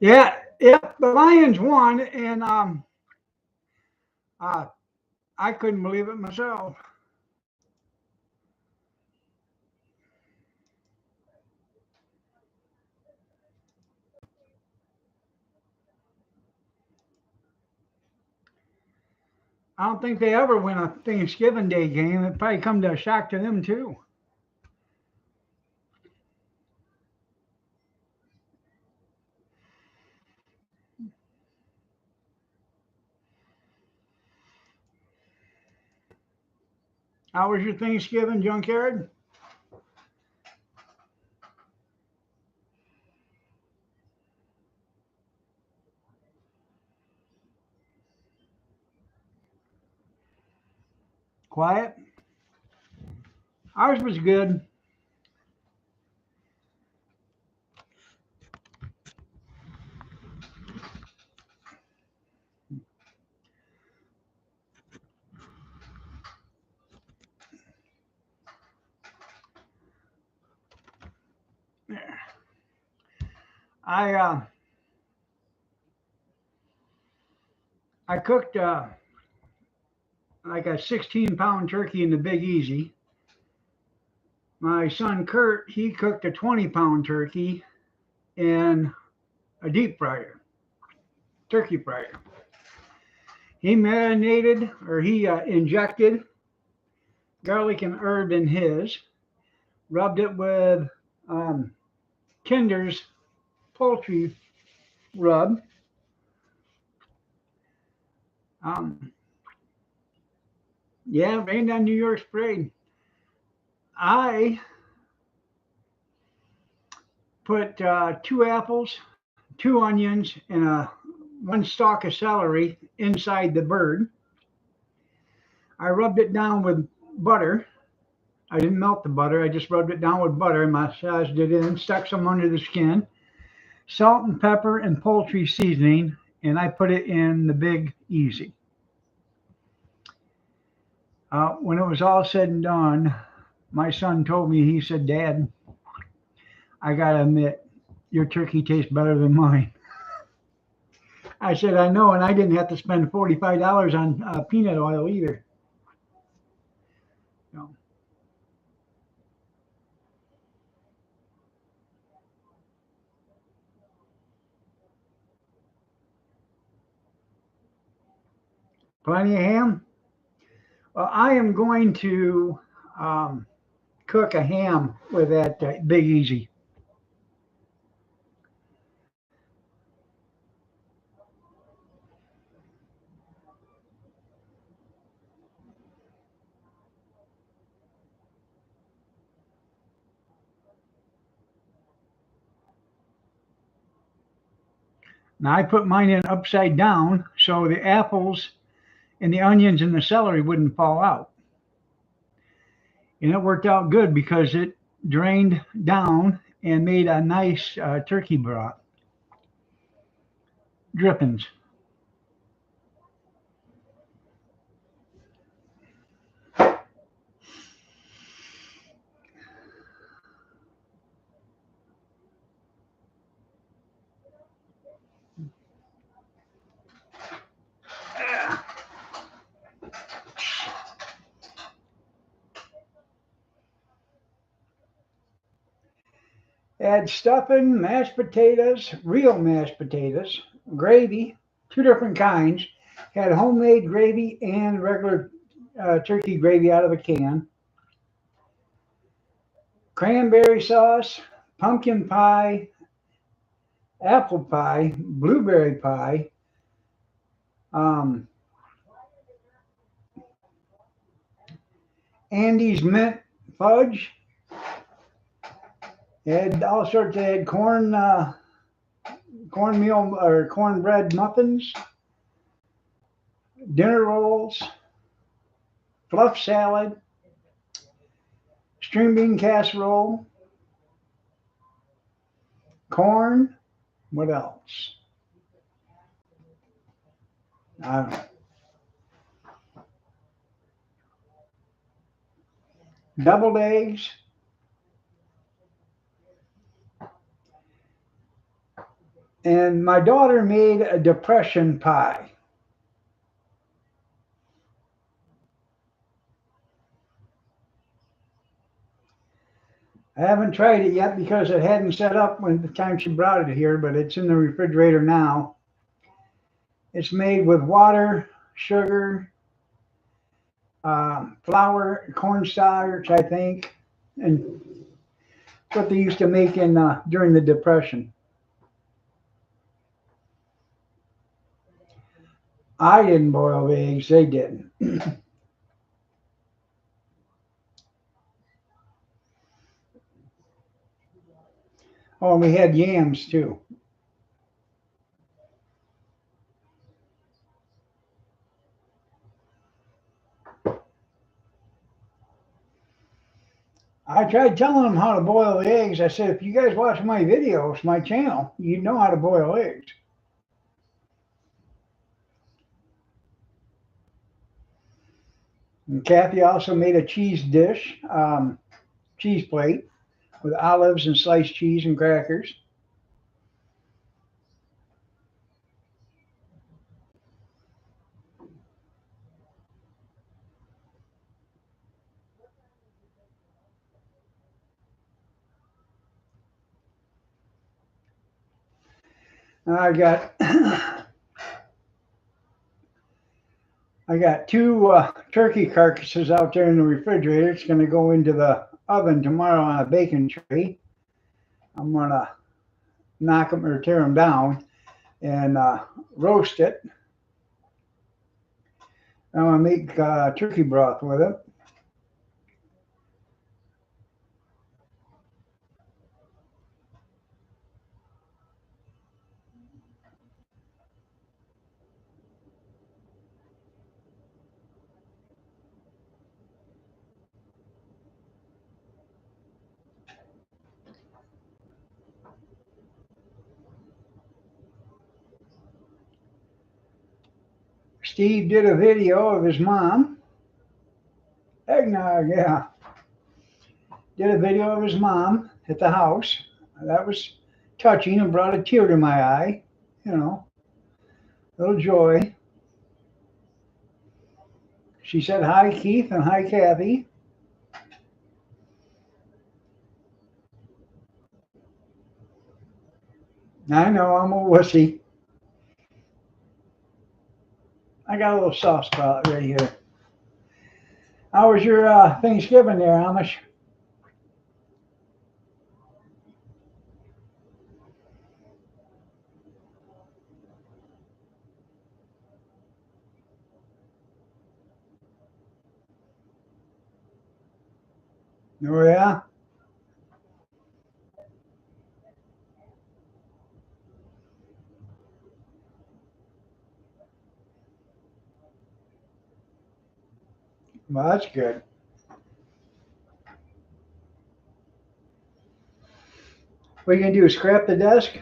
Yeah, yep. The Lions won, and uh, I couldn't believe it myself. I don't think they ever win a Thanksgiving Day game. It probably come to a shock to them too. How was your Thanksgiving, Junkyard? Quiet. Ours was good. I uh, I cooked like a 16-pound turkey in the Big Easy. My son Kurt, he cooked a 20-pound turkey in a deep fryer, turkey fryer. He marinated or he injected garlic and herb in his, rubbed it with um, Kinder's poultry rub. Um, yeah, rained on New York's parade. I put two apples, two onions, and one stalk of celery inside the bird. I rubbed it down with butter. I didn't melt the butter. I just rubbed it down with butter and massaged it in, stuck some under the skin, salt and pepper and poultry seasoning, and I put it in the Big Easy. When it was all said and done, my son told me, he said, Dad, I got to admit, your turkey tastes better than mine. I said, I know, and I didn't have to spend $45 on peanut oil either. So, plenty of ham. Well, I am going to um, cook a ham with that Big Easy. Now, I put mine in upside down so the apples and the onions and the celery wouldn't fall out. And it worked out good because it drained down and made a nice turkey broth drippings. Add stuffing, mashed potatoes, real mashed potatoes, gravy, two different kinds. Had homemade gravy and regular turkey gravy out of a can. Cranberry sauce, pumpkin pie, apple pie, blueberry pie, um, Andy's mint fudge. Had all sorts. They had cornmeal or cornbread muffins, dinner rolls, fluff salad, string bean casserole, corn. What else? Uh, Deviled eggs, And my daughter made a depression pie. I haven't tried it yet because it hadn't set up when the time she brought it here, but it's in the refrigerator now. It's made with water, sugar, flour, cornstarch, I think, and what they used to make in during the Depression. I didn't boil the eggs; they didn't. Oh, and we had yams too. I tried telling them how to boil the eggs. I said, if you guys watch my videos, my channel, you know how to boil eggs. And Kathy also made a cheese dish, cheese plate with olives and sliced cheese and crackers. I got I got two turkey carcasses out there in the refrigerator. It's going to go into the oven tomorrow on a baking tray. I'm going to knock them or tear them down and roast it. I'm going to make turkey broth with it. Steve did a video of his mom. Eggnog, yeah. Did a video of his mom at the house. That was touching and brought a tear to my eye. You know, little joy. She said hi, Keith, and hi, Kathy. I know I'm a wussy. I got a little soft spot right here. How was your Thanksgiving there, Amish? Oh, yeah? Well, that's good. What are you going to do, scrap the desk?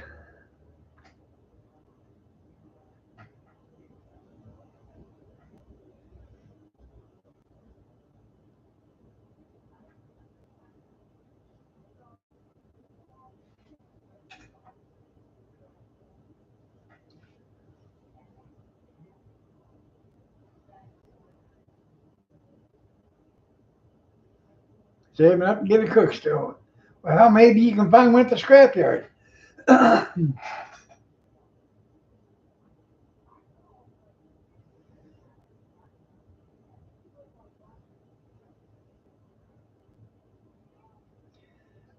Save it up and get a cook stove. Well, maybe you can find one at the scrapyard.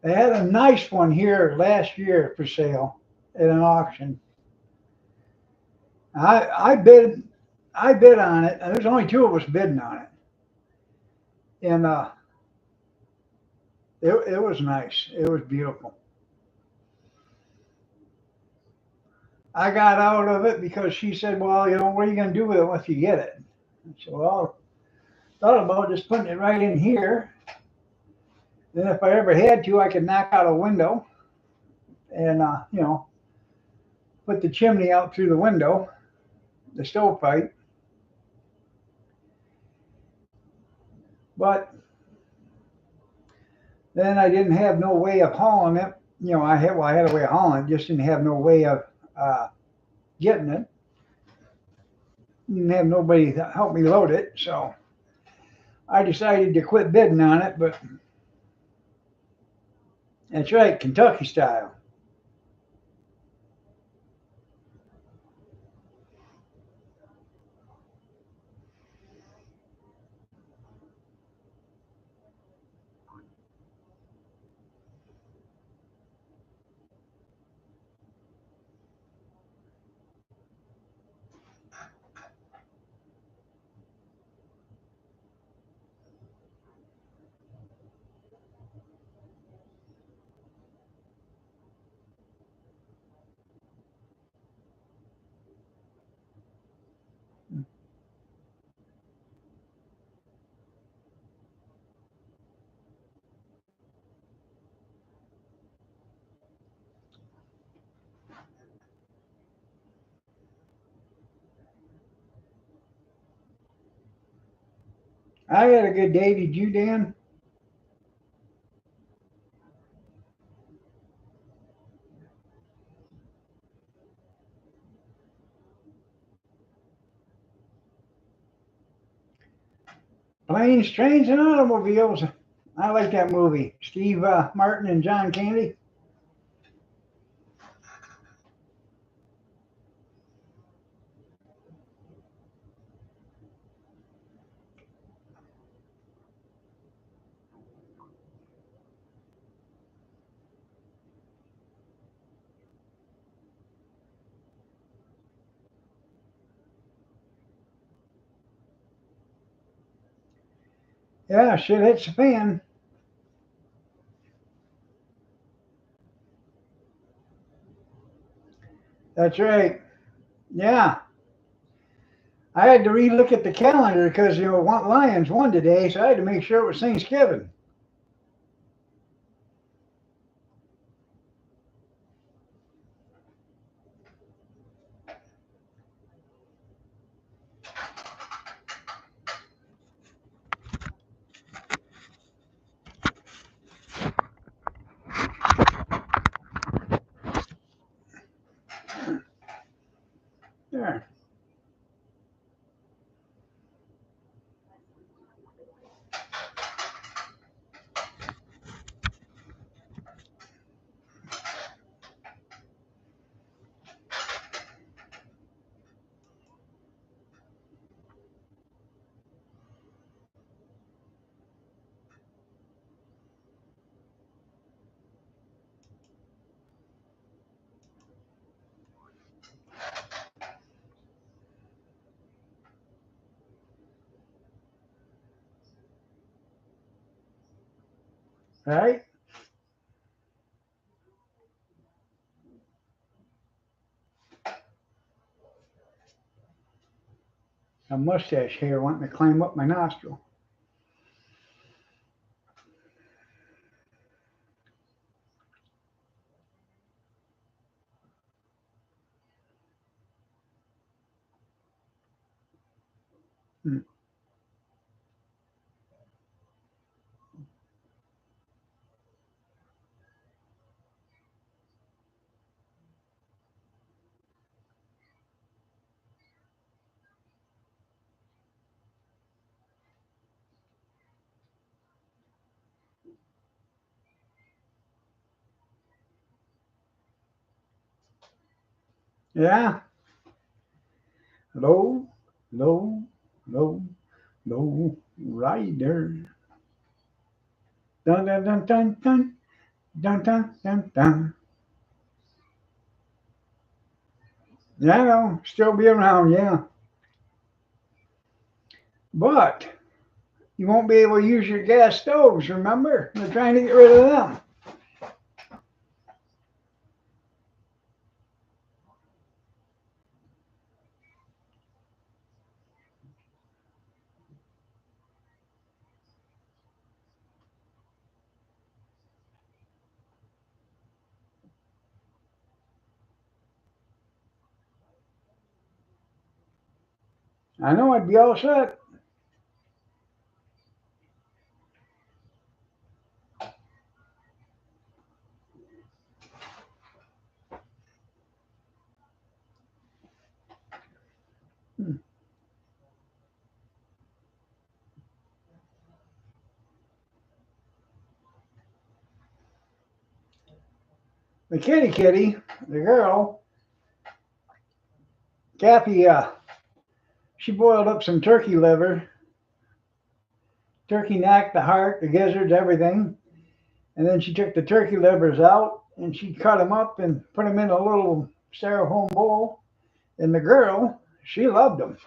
They had a nice one here last year for sale at an auction. I bid on it. There's only two of us bidding on it, and it was nice. It was beautiful. I got out of it because she said, "Well, you know, what are you going to do with it once you get it?" I said, "Well, thought about just putting it right in here. Then if I ever had to, I could knock out a window and you know, put the chimney out through the window, the stovepipe." But then I didn't have no way of hauling it. You know, I had a way of hauling it, just didn't have no way of uh, getting it. Didn't have nobody to help me load it, so I decided to quit bidding on it. But that's right, Kentucky style. I had a good day. Did you, Dan? Planes, Trains, and Automobiles. I like that movie. Steve Martin and John Candy. Yeah, shit hits the fan. That's right. Yeah. I had to relook at the calendar because, Lions won today, so I had to make sure it was Thanksgiving. There. Right? A mustache hair wanting to climb up my nostril. Hmm. Yeah. Low, low, low, low rider. Dun dun dun dun dun dun dun dun dun. Yeah, I know. Still be around, yeah. But you won't be able to use your gas stoves, remember? They're trying to get rid of them. I know I'd be all set. The kitty, the girl, Kathy, she boiled up some turkey liver, turkey neck, the heart, the gizzards, everything. And then she took the turkey livers out and she cut them up and put them in a little styrofoam bowl. And the girl, she loved them.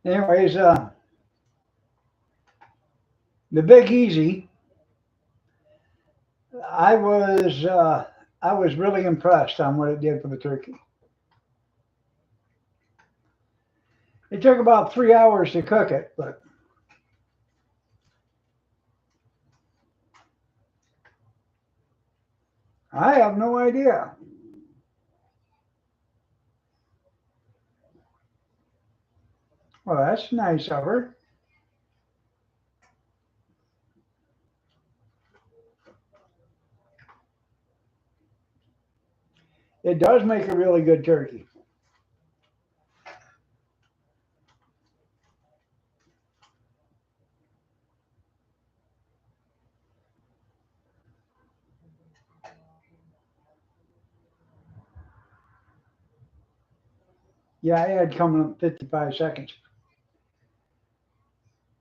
Anyways, the Big Easy, I was I was really impressed on what it did for the turkey. It took about 3 hours to cook it, but I have no idea. Well, that's nice of her. It does make a really good turkey. Yeah, I had coming up 55 seconds.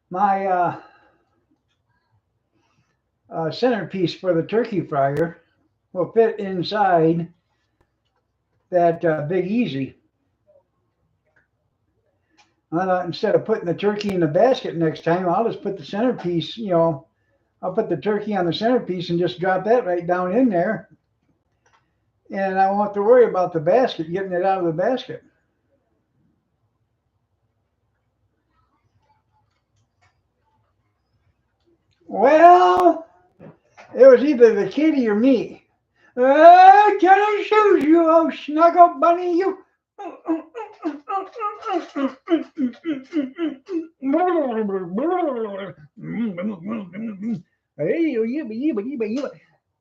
My centerpiece for the turkey fryer will fit inside that Big Easy. I thought instead of putting the turkey in the basket next time, I'll just put the centerpiece, I'll put the turkey on the centerpiece and just drop that right down in there. And I won't have to worry about the basket, getting it out of the basket. Well, it was either the kitty or me. Can I shoot you, oh snuggle bunny, you?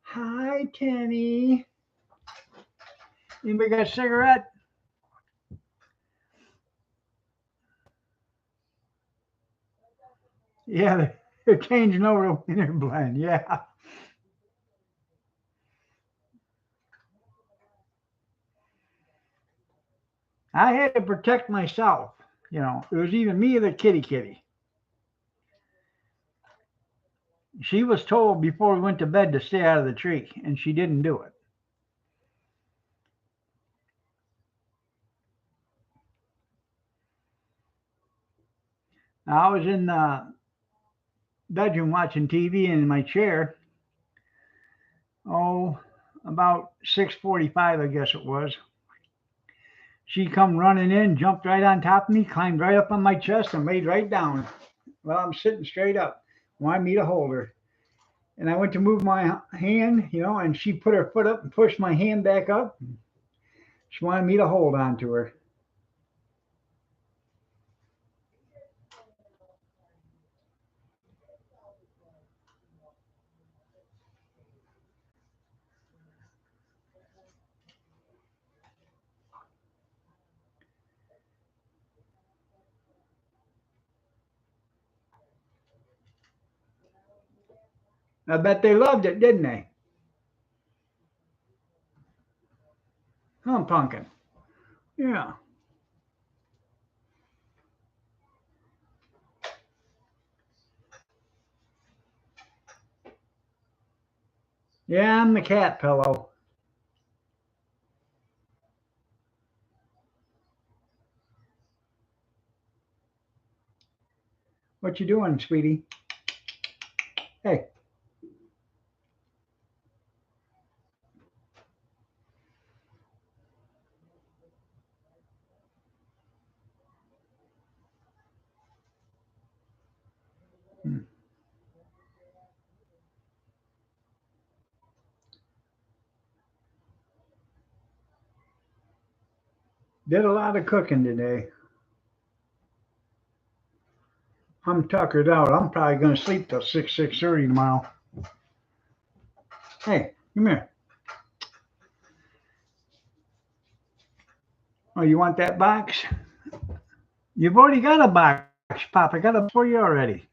Hi, Tenny. Anybody got a cigarette? Yeah, they're changing over to winter blend. Yeah. I had to protect myself. It was either me or the kitty. She was told before we went to bed to stay out of the tree, and she didn't do it. Now, I was in the bedroom watching TV in my chair. Oh, about 6:45, I guess it was. She come running in, jumped right on top of me, climbed right up on my chest, and laid right down. Well, I'm sitting straight up. Wanted me to hold her. And I went to move my hand, and she put her foot up and pushed my hand back up. She wanted me to hold on to her. I bet they loved it, didn't they? Huh, pumpkin. Yeah. Yeah, I'm the cat pillow. What you doing, sweetie? Hey. Hmm. Did a lot of cooking today. I'm tuckered out. I'm probably going to sleep till 6:30 tomorrow. Hey, come here. Oh, you want that box? You've already got a box, Pop. I got a box for you already.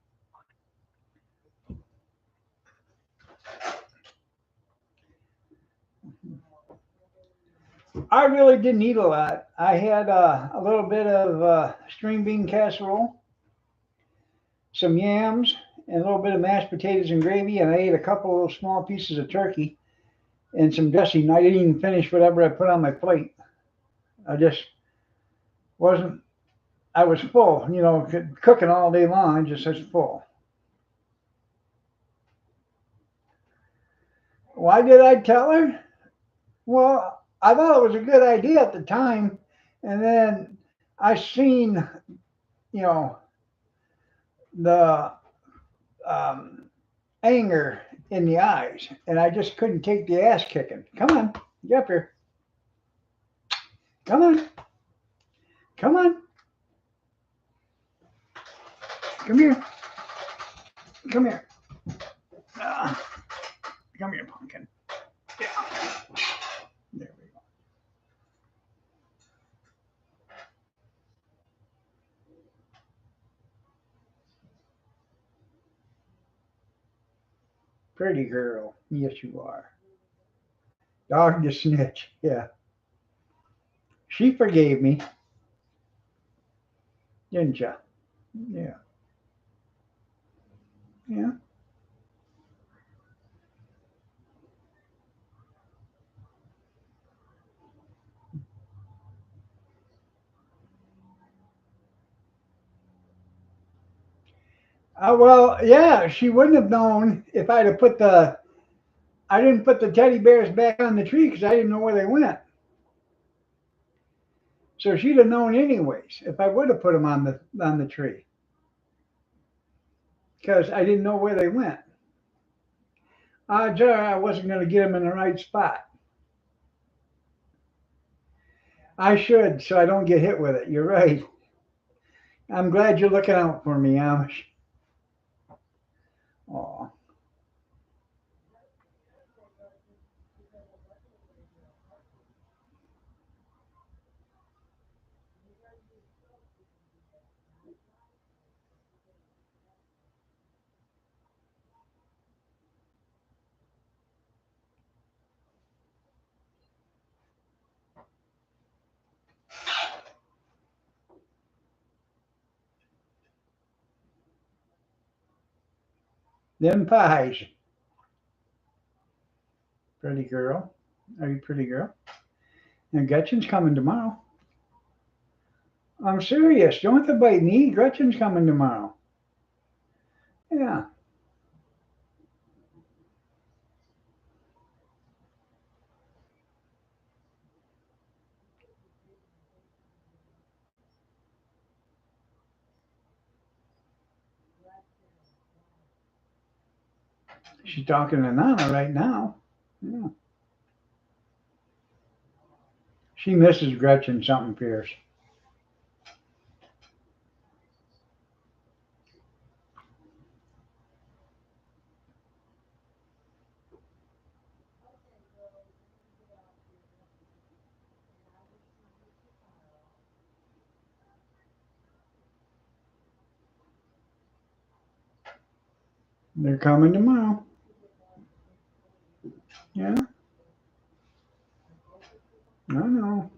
I really didn't eat a lot. I had a little bit of string bean casserole, some yams, and a little bit of mashed potatoes and gravy, and I ate a couple of small pieces of turkey and some dressing. I didn't even finish whatever I put on my plate. I just wasn't. I was full, cooking all day long. I just was full. Why did I tell her? Well, I thought it was a good idea at the time, and then I seen, you know, the um, anger in the eyes, and I just couldn't take the ass kicking. Come on, get up here. Come on, come on, come here, come here, uh, come here, pumpkin. Yeah, there we go. Pretty girl. Yes, you are. Dog the snitch. Yeah, she forgave me, didn't you? Yeah, yeah. Well, yeah, she wouldn't have known if I'd have put the. I didn't put the teddy bears back on the tree because I didn't know where they went. So she'd have known anyways if I would have put them on the tree because I didn't know where they went. Odds are I wasn't going to get them in the right spot. I should so I don't get hit with it. You're right. I'm glad you're looking out for me, Amish. Oh, them pies. Pretty girl. Are you pretty girl? And Gretchen's coming tomorrow. I'm serious. Don't have to bite me. Gretchen's coming tomorrow. Yeah. She's talking to Nana right now. Yeah. She misses Gretchen something fierce. They're coming tomorrow. Yeah, I know.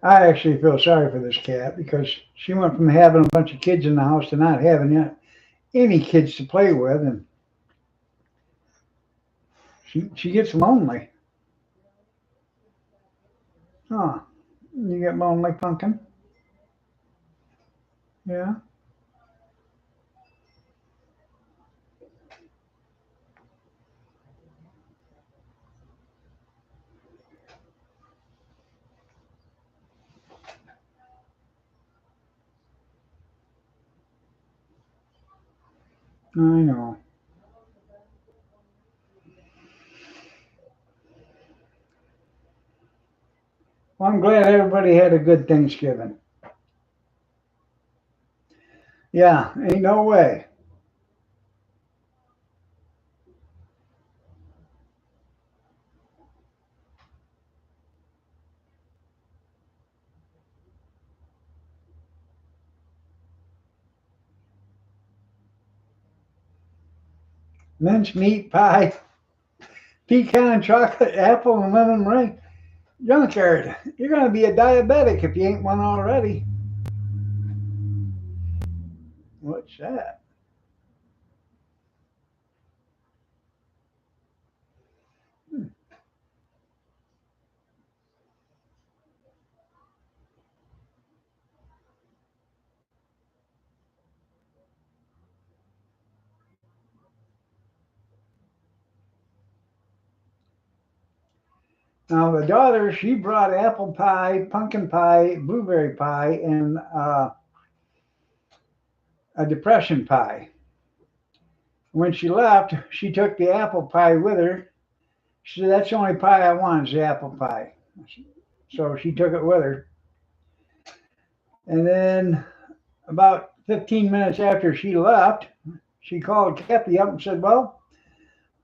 I actually feel sorry for this cat because she went from having a bunch of kids in the house to not having any kids to play with, and she gets lonely. Huh? You get lonely, pumpkin? Yeah. I know. Well, I'm glad everybody had a good Thanksgiving. Yeah, ain't no way. Mince meat pie, pecan chocolate, apple, and lemon meringue. Junkyard, you're going to be a diabetic if you ain't one already. What's that? Now, the daughter, she brought apple pie, pumpkin pie, blueberry pie, and a depression pie. When she left, she took the apple pie with her. She said, "That's the only pie I want is the apple pie." So she took it with her. And then about 15 minutes after she left, she called Kathy up and said, "Well,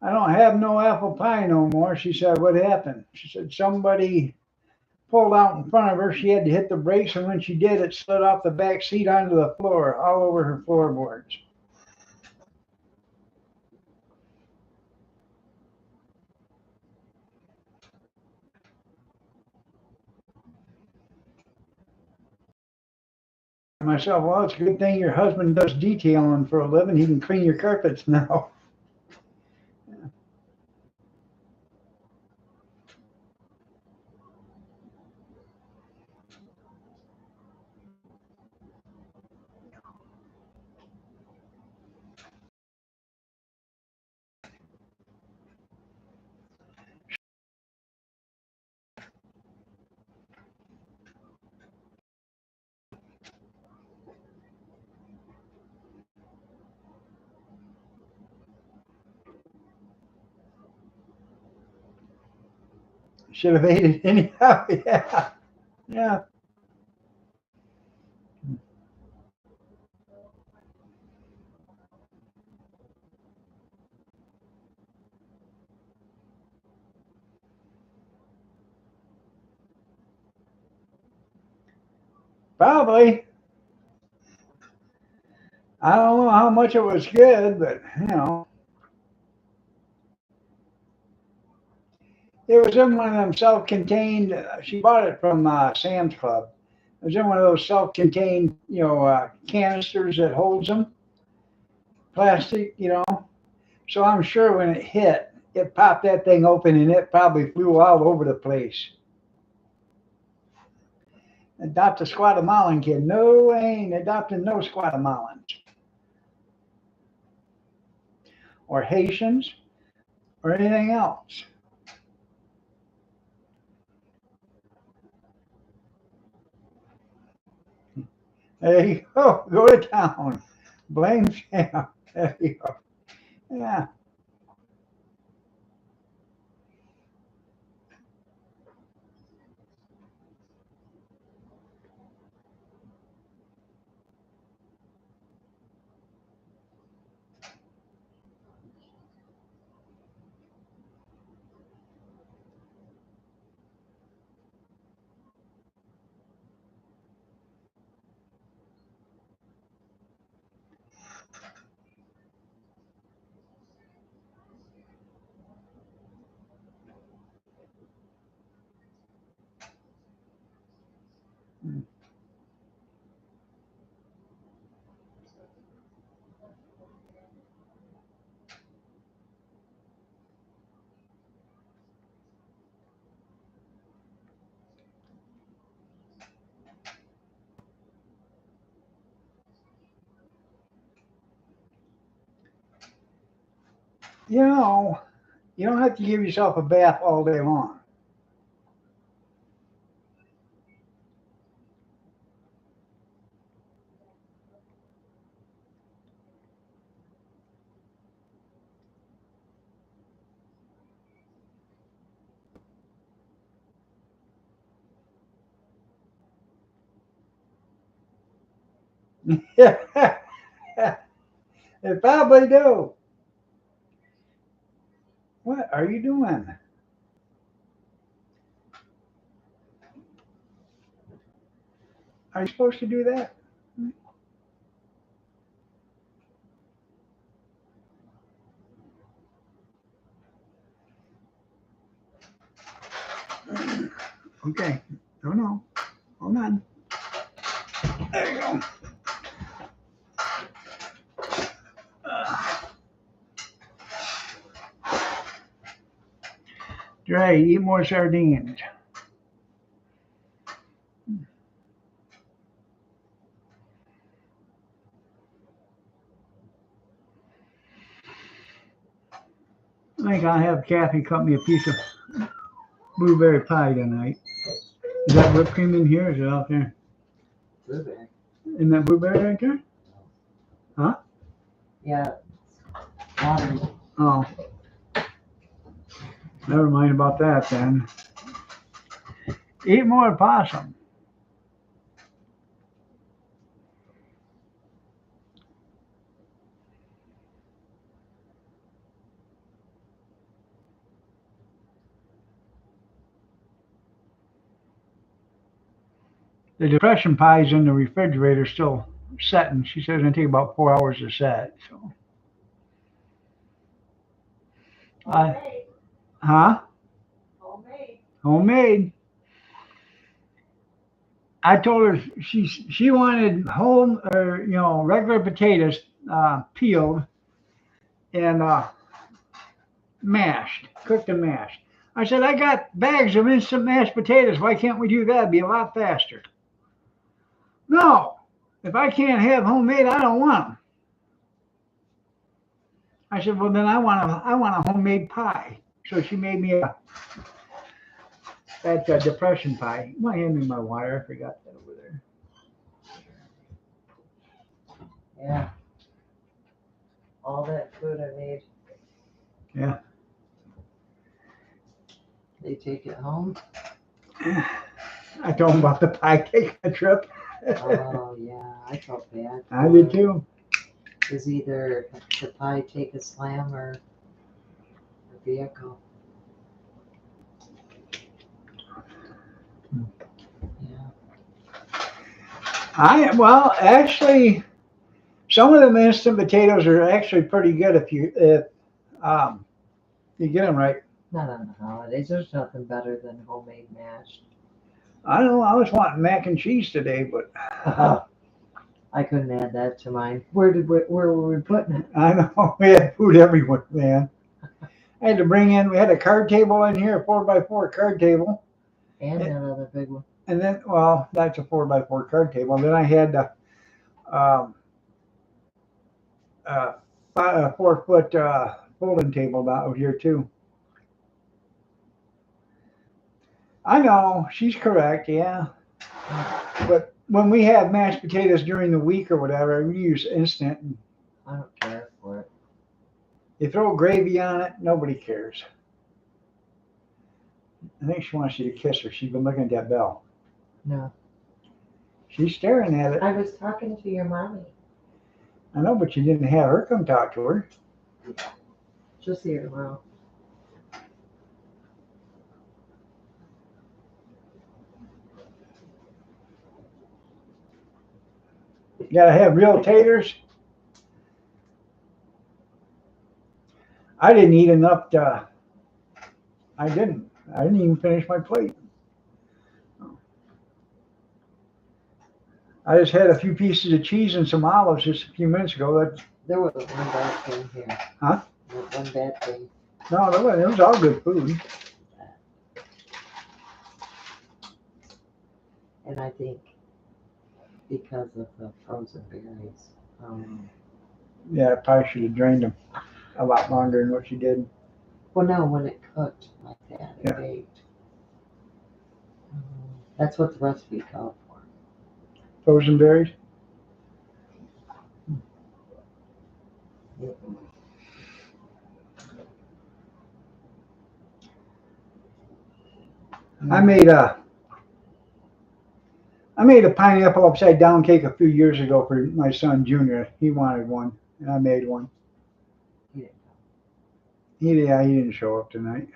I don't have no apple pie no more." She said, "What happened?" She said, "Somebody pulled out in front of her. She had to hit the brakes, and when she did, it slid off the back seat onto the floor, all over her floorboards." Myself, well, it's a good thing your husband does detailing for a living. He can clean your carpets now. Should have ate it anyhow. Yeah, yeah, probably. I don't know how much it was good, but it was in one of them self-contained. She bought it from Sam's Club. It was in one of those self-contained, canisters that holds them, plastic. So I'm sure when it hit, it popped that thing open and it probably flew all over the place. Adopt a Guatemalan kid. No, I ain't adopting no Guatemalans or Haitians or anything else. There you go. Go to town. Blame Sam. There you go. Yeah. You know, you don't have to give yourself a bath all day long. They probably do. What are you doing? Are you supposed to do that? Okay. No, no. Hold on. There you go. Dre, eat more sardines. I think I'll have Kathy cut me a piece of blueberry pie tonight. Is that whipped cream in here? Or is it out there? Blueberry. Isn't that blueberry right there? Huh? Yeah. Water. Oh. Never mind about that then. Eat more possum. The depression pie's in the refrigerator still setting. She says it's gonna take about 4 hours to set. So, Homemade. huh? Homemade. Homemade. I told her she wanted home or regular potatoes peeled and mashed, cooked and mashed. I said I got bags of instant mashed potatoes. Why can't we do that? It'd be a lot faster. No, if I can't have homemade, I don't want them. I said, well then I want a homemade pie. So she made me that depression pie. You might hand me my water. I forgot that over there. Yeah. All that food I made. Yeah. They take it home. I told him about the pie cake trip. Oh yeah, I felt bad. I did too. Because either the pie take a slam or a vehicle. Yeah. Well, actually, some of them instant potatoes are actually pretty good if you get them right. Not on the holidays. There's nothing better than homemade mashed. I don't know. I was wanting mac and cheese today, but I couldn't add that to mine. Where were we putting it? I know we had food everywhere, man. I had to bring in. We had a card table in here, a 4x4 card table, And that other big one. and then that's a 4x4 card table. And then I had um, a 4-foot folding table out here too. I know she's correct, yeah. But when we have mashed potatoes during the week or whatever, we use instant. And I don't care for it. you throw gravy on it, nobody cares. I think she wants you to kiss her. She's been looking at that bell. No. She's staring at it. I was talking to your mommy. I know, but you didn't have her come talk to her. She'll see her tomorrow. You gotta have real taters. I didn't eat enough. I didn't even finish my plate. I just had a few pieces of cheese and some olives just a few minutes ago. There was one bad thing here. Huh? One bad thing. No, there wasn't. It was all good food. And I think because of the frozen berries. Yeah, I probably should have drained them a lot longer than what you did. Well, no, when it cooked like that, it Yeah. baked. That's what the recipe called for. Frozen berries. I made I made a pineapple upside down cake a few years ago for my son Junior. He wanted one, and I made one. Yeah. He didn't show up tonight.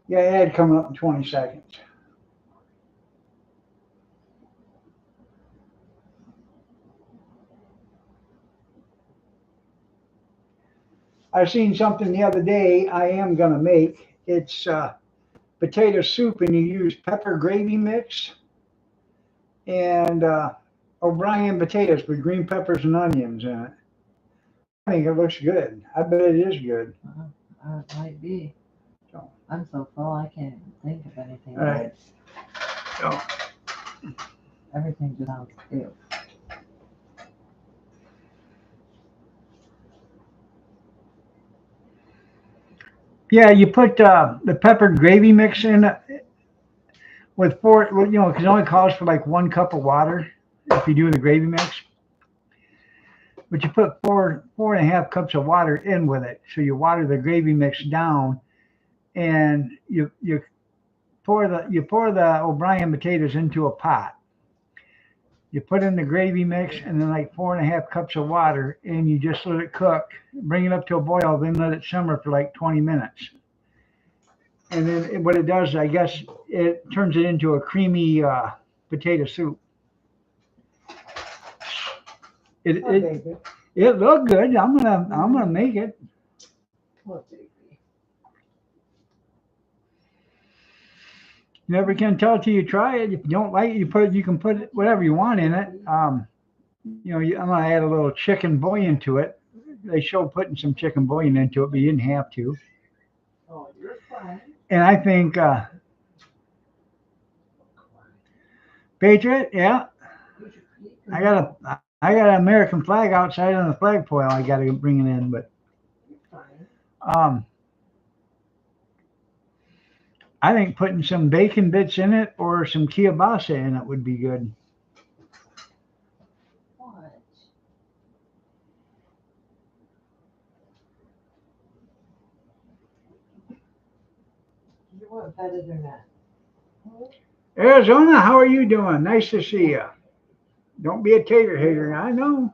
Yeah, Ed coming up in 20 seconds. I seen something the other day I am gonna make. It's potato soup, and you use pepper gravy mix and O'Brien potatoes with green peppers and onions in it. I think it looks good. I bet it is good. It might be. So, I'm so full, I can't even think of anything all right. else. So, Everything just sounds good. yeah, you put the peppered gravy mix in with four, well, because it only calls for like 1 cup of water if you do the gravy mix. But you put 4.5 cups of water in with it. So you water the gravy mix down, and you pour the O'Brien potatoes into a pot. You put in the gravy mix and then like 4.5 cups of water, and you just let it cook. Bring it up to a boil, then let it simmer for like 20 minutes. And then what it does, I guess, it turns it into a creamy potato soup. It looked good. I'm gonna make it. You never can tell till you try it. If you don't like it, you can put whatever you want in it. I'm gonna add a little chicken bouillon to it. They show putting some chicken bouillon into it, but you didn't have to. Oh, you're fine. And I think Patriot, yeah, I got an American flag outside on the flagpole. I got to bring it in, but um, I think putting some bacon bits in it or some kielbasa in it would be good. What? You want better than that? Arizona, how are you doing? Nice to see you. Don't be a tater hater. I know.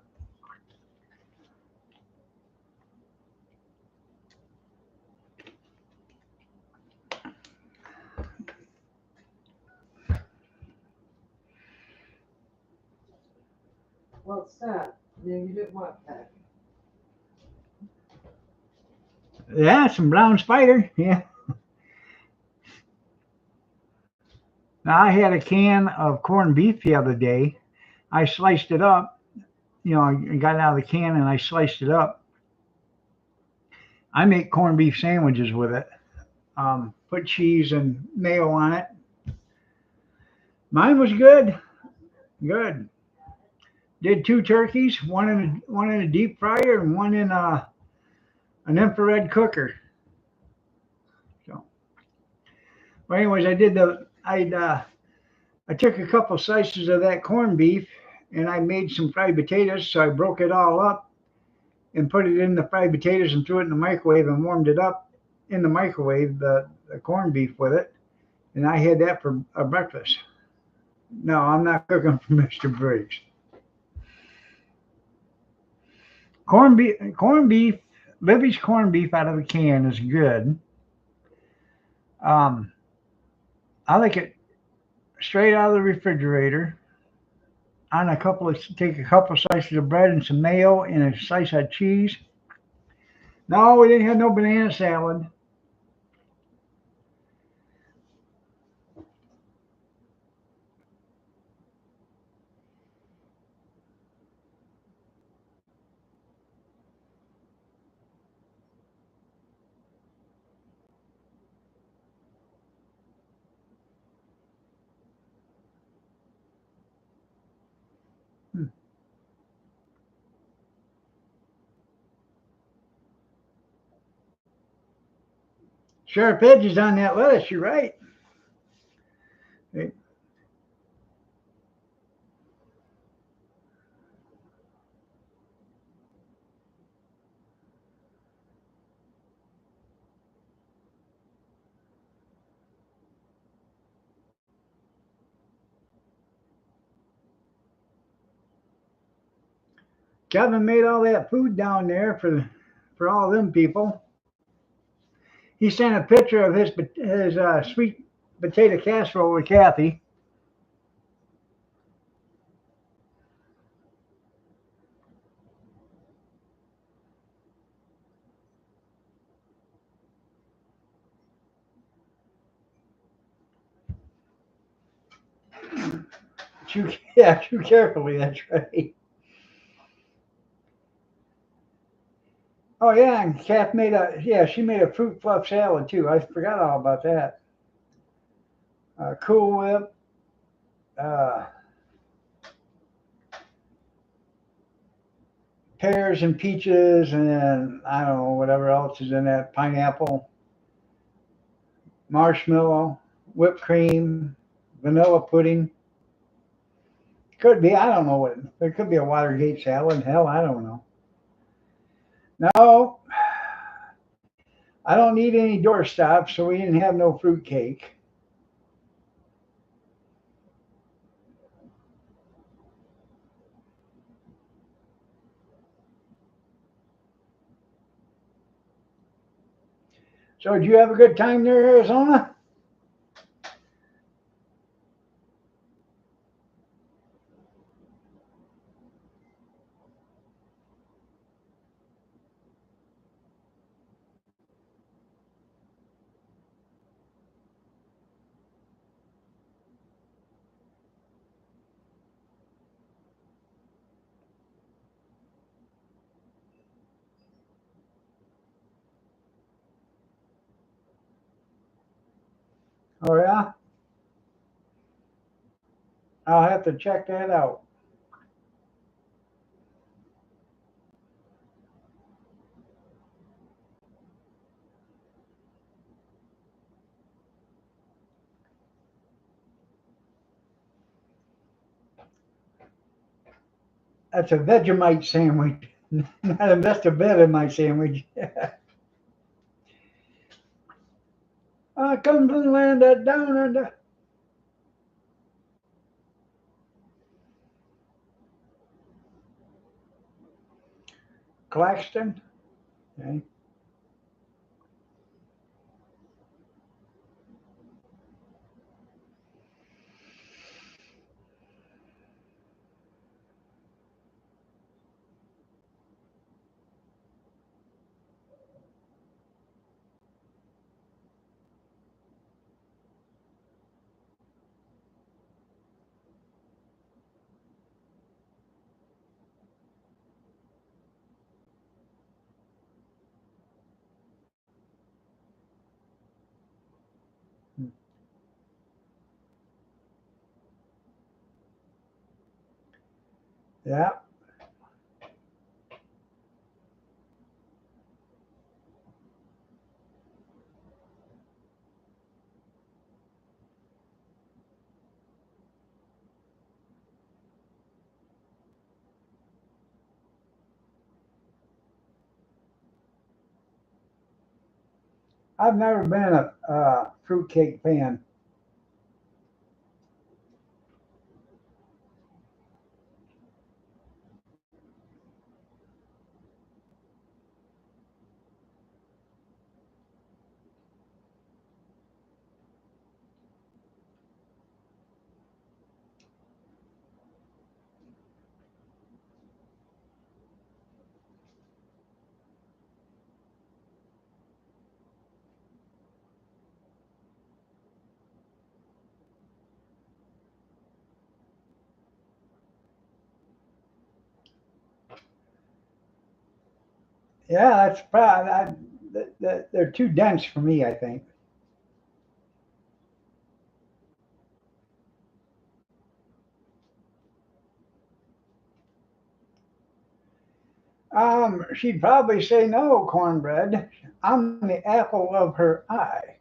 What's that? Then you didn't want that. Yeah, some brown spider. Yeah. Now, I had a can of corned beef the other day. I sliced it up. I got it out of the can and I sliced it up. I make corned beef sandwiches with it. Put cheese and mayo on it. Mine was good. Good. Did 2 turkeys, one in a deep fryer and one in an infrared cooker. So, well, anyways, I took a couple slices of that corned beef and I made some fried potatoes. So I broke it all up and put it in the fried potatoes and threw it in the microwave and warmed it up in the microwave, the corned beef with it. And I had that for a breakfast. No, I'm not cooking for Mr. Briggs. Corned beef, Libby's corned beef out of the can is good. Um, I like it straight out of the refrigerator. Take a couple of slices of bread and some mayo and a slice of cheese. No, we didn't have no banana salad. Hmm. Sharp edges on that lettuce. You're right. Kevin made all that food down there for all them people. He sent a picture of his sweet potato casserole with Kathy. Chew carefully. That's right. Oh yeah, and Kath made she made a fruit fluff salad too. I forgot all about that. Cool Whip, uh, pears and peaches, and I don't know whatever else is in that. Pineapple, marshmallow, whipped cream, vanilla pudding. Could be. I don't know what. It could be a Watergate salad. Hell, I don't know. No, I don't need any doorstops, so we didn't have no fruit cake. So, did you have a good time there, Arizona? Oh yeah, I'll have to check that out. That's a Vegemite sandwich, not a Vegemite sandwich. I come from the land that down under Claxton. Okay. Yeah, I've never been a fruitcake fan. Yeah, that's probably they're too dense for me. I think. She'd probably say no, cornbread. I'm the apple of her eye.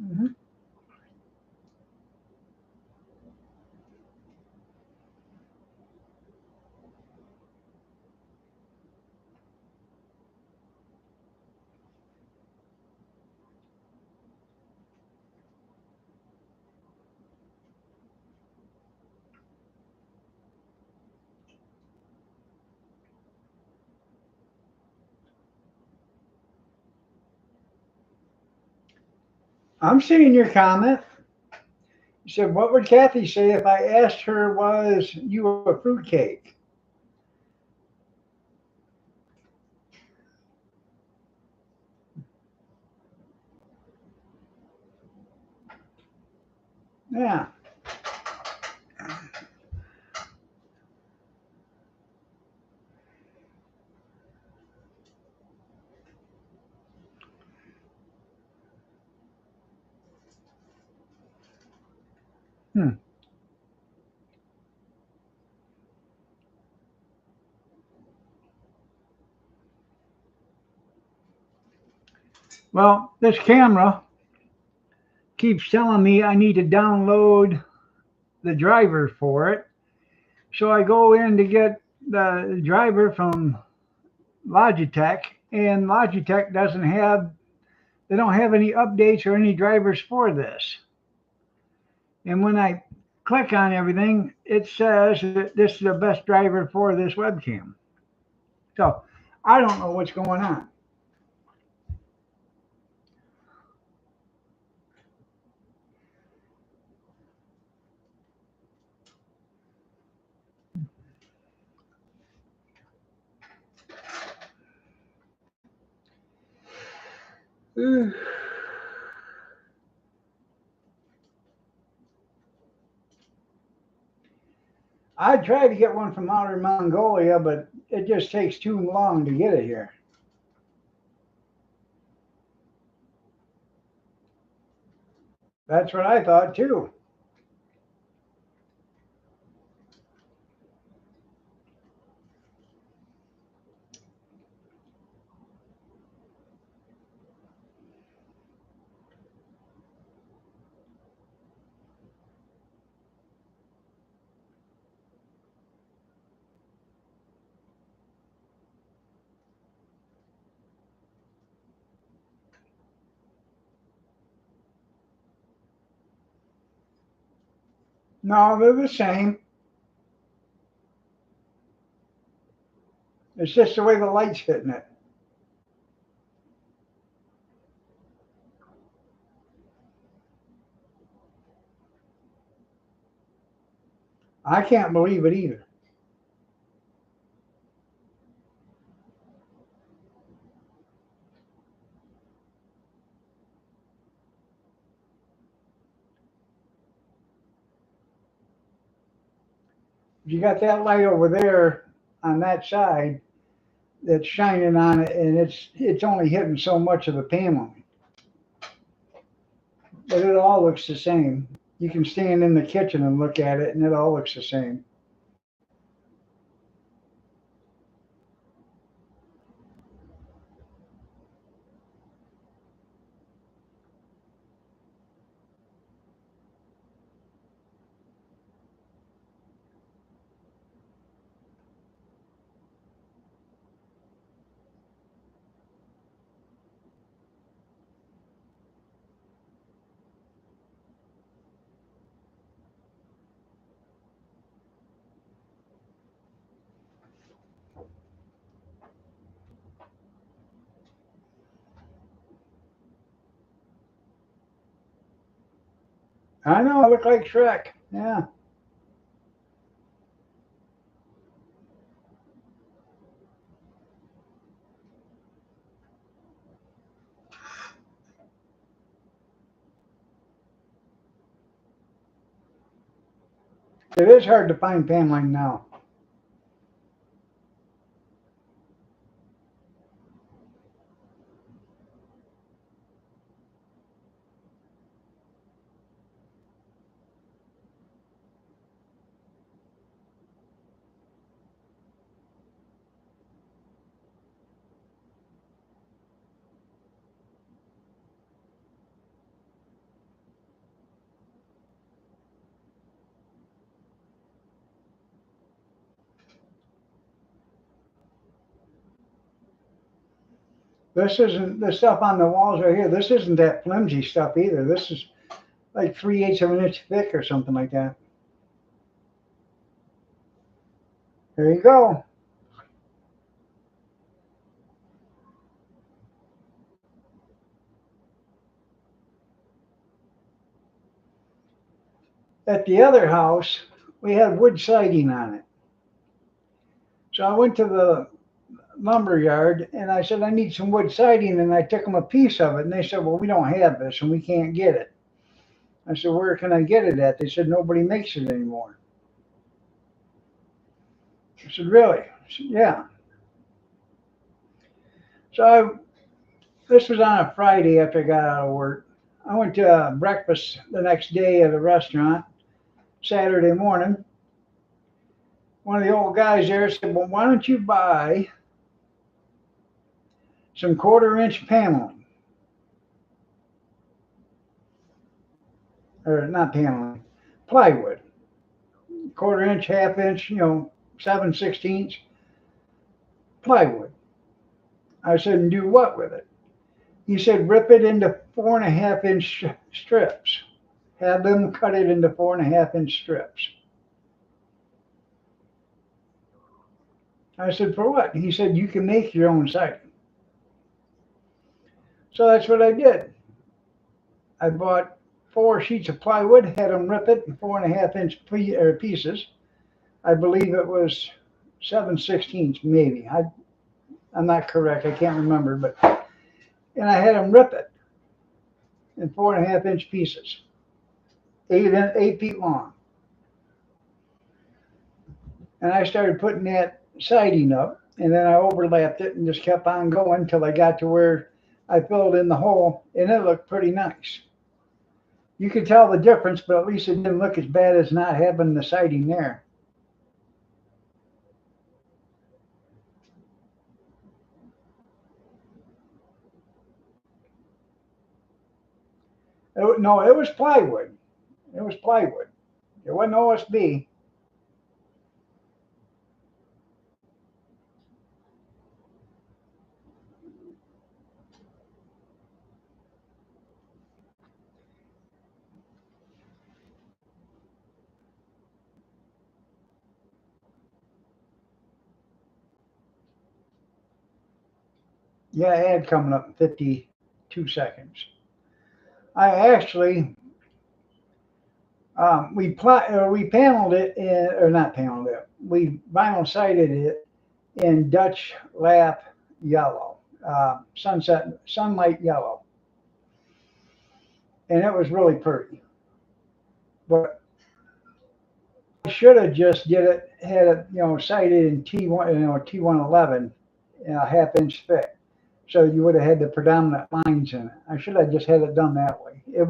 Hmm. I'm seeing your comment. You said, what would Kathy say if I asked her, was you a fruitcake? Yeah. Hmm. Well, this camera keeps telling me I need to download the driver for it. So I go in to get the driver from Logitech, and Logitech doesn't have, they don't have any updates or any drivers for this. And when I click on everything, it says that this is the best driver for this webcam. So I don't know what's going on. I tried to get one from outer Mongolia, but it just takes too long to get it here. That's what I thought too. No, they're the same. It's just the way the light's hitting it. I can't believe it either. You got that light over there on that side that's shining on it, and it's only hitting so much of the paneling. But it all looks the same. You can stand in the kitchen and look at it, and it all looks the same. I know, I look like Shrek. Yeah. It is hard to find paneling now. This isn't the stuff on the walls right here. This isn't that flimsy stuff either. This is like 3/8 of an inch thick or something like that. There you go. At the other house, we had wood siding on it. So I went to the lumber yard and I said, I need some wood siding. And I took them a piece of it. And they said, well, we don't have this and we can't get it. I said, where can I get it at? They said, nobody makes it anymore. I said, really? I said, yeah. So this was on a Friday after I got out of work. I went to breakfast the next day at a restaurant, Saturday morning. One of the old guys there said, well, why don't you buy some 1/4-inch paneling? Or not paneling, plywood. 1/4-inch, 1/2 inch, 7/16 plywood. I said, and do what with it? He said, rip it into 4.5-inch strips. Have them cut it into 4.5-inch strips. I said, for what? He said, you can make your own siding. So that's what I did. I bought 4 sheets of plywood, had them rip it in 4.5-inch pieces. I believe it was 7/16 maybe. I'm not correct. I can't remember, and I had them rip it in 4.5-inch pieces, 8 feet long. And I started putting that siding up, and then I overlapped it and just kept on going until I got to where I filled in the hole, and it looked pretty nice. You could tell the difference, but at least it didn't look as bad as not having the siding there. No, it was plywood. It was plywood. It wasn't OSB. Yeah, ad coming up in 52 seconds. I actually, we paneled it, or not paneled it. We vinyl sided it in Dutch lap yellow, sunlight yellow, and it was really pretty. But I should have just had it, sided in T1, T111, 1/2 inch thick. So you would have had the predominant lines in it. I should have just had it done that way. It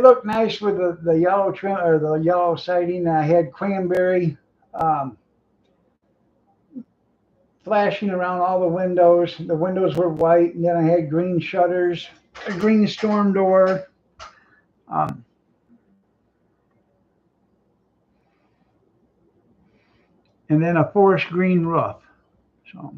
looked nice with the yellow trim or the yellow siding. I had cranberry flashing around all the windows. The windows were white, and then I had green shutters, a green storm door. And then a forest green roof. So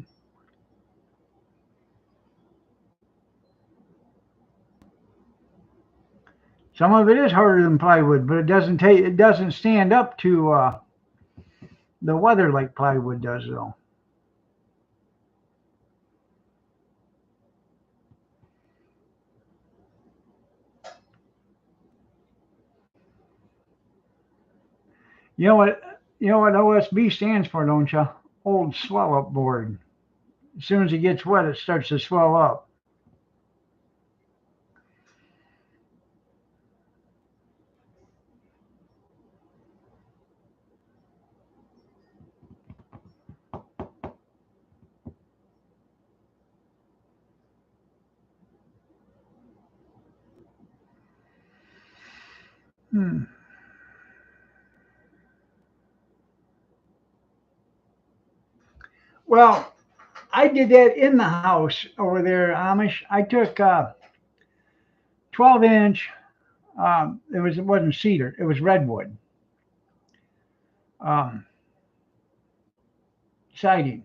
some of it is harder than plywood, but it doesn't stand up to the weather like plywood does, though. You know what OSB stands for, don't you? Old swell up board. As soon as it gets wet, it starts to swell up. Well, I did that in the house over there, Amish. I took 12-inch. It wasn't cedar. It was redwood siding,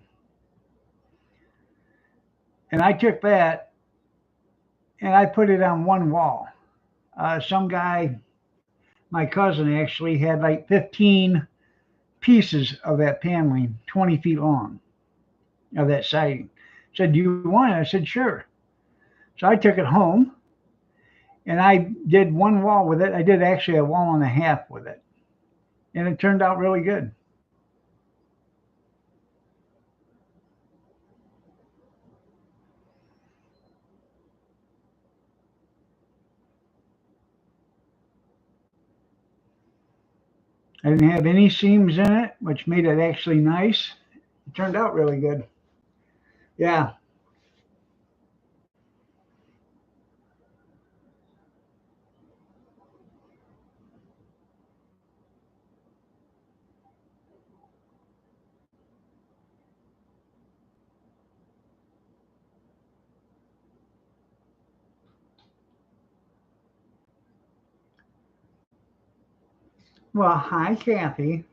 and I took that and I put it on one wall. Some guy, my cousin, actually had like 15 pieces of that paneling, 20 feet long, of that siding. Said, do you want it? I said, sure. So I took it home And I did one wall with it. I did actually a wall and a half with it. And it turned out really good. I didn't have any seams in it, which made it actually nice. It turned out really good. Yeah. Well, hi, Kathy.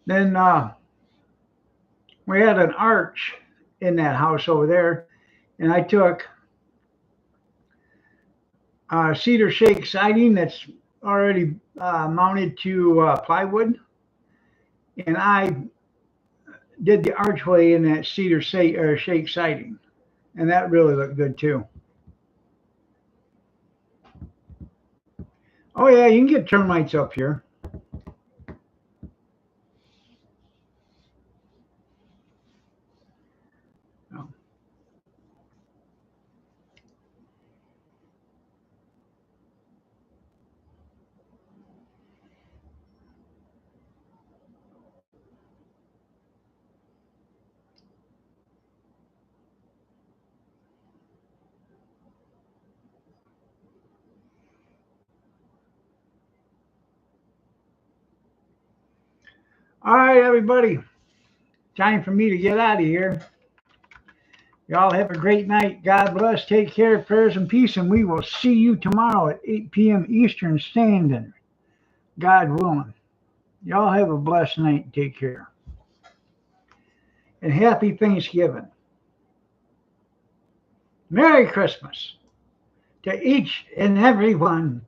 Then we had an arch in that house over there, and I took cedar shake siding that's already mounted to plywood, and I did the archway in that cedar shake siding, and that really looked good too. Oh yeah, you can get termites up here. Oh. All right, everybody. Time for me to get out of here. Y'all have a great night. God bless. Take care. Prayers and peace. And we will see you tomorrow at 8 p.m. Eastern Standard. God willing. Y'all have a blessed night. Take care. And happy Thanksgiving. Merry Christmas to each and every one.